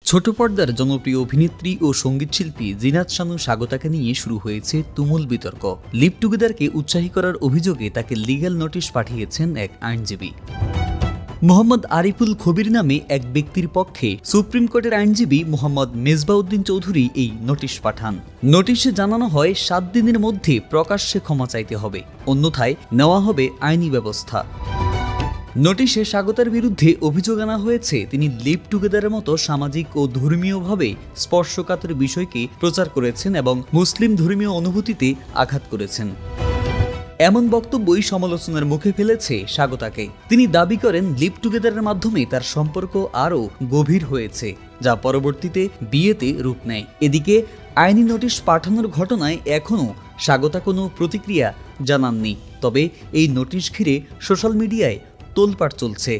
ছোট পর্দার জনপ্রিয় অভিনেত্রী ও সঙ্গীতশিল্পী জিনাত শানু স্বাগতাকে নিয়ে শুরু হয়েছে তুমুল বিতর্ক। লিভ টুগেদারকে উৎসাহী করার অভিযোগে তাকে লিগ্যাল নোটিশ পাঠিয়েছেন এক আইনজীবী। মোহাম্মদ আরিফুল খবির নামে এক ব্যক্তির পক্ষে সুপ্রিম কোর্টের আইনজীবী মোহাম্মদ মেজবাউদ্দিন চৌধুরী এই নোটিশ পাঠান। নোটিশে জানানো হয় 7 দিনের মধ্যে প্রকাশ্যে ক্ষমা চাইতে হবে, অন্যথায় নেওয়া হবে আইনি ব্যবস্থা। নোটিশে স্বাগতার বিরুদ্ধে অভিযোগ আনা হয়েছে তিনি লিভ টুগেদারের মতো সামাজিক ও ধর্মীয়ভাবে স্পর্শকাতর বিষয়কে প্রচার করেছেন এবং মুসলিম ধর্মীয় অনুভূতিতে আঘাত করেছেন। এমন বক্তব্যই সমালোচনার মুখে ফেলেছে স্বাগতাকে। তিনি দাবি করেন লিভ টুগেদারের মাধ্যমে তার সম্পর্ক আরও গভীর হয়েছে, যা পরবর্তীতে বিয়েতে রূপ নেয়। এদিকে আইনি নোটিশ পাঠানোর ঘটনায় এখনও স্বাগতা কোনো প্রতিক্রিয়া জানাননি। তবে এই নোটিশ ঘিরে সোশ্যাল মিডিয়ায় তোলপাড় চলছে।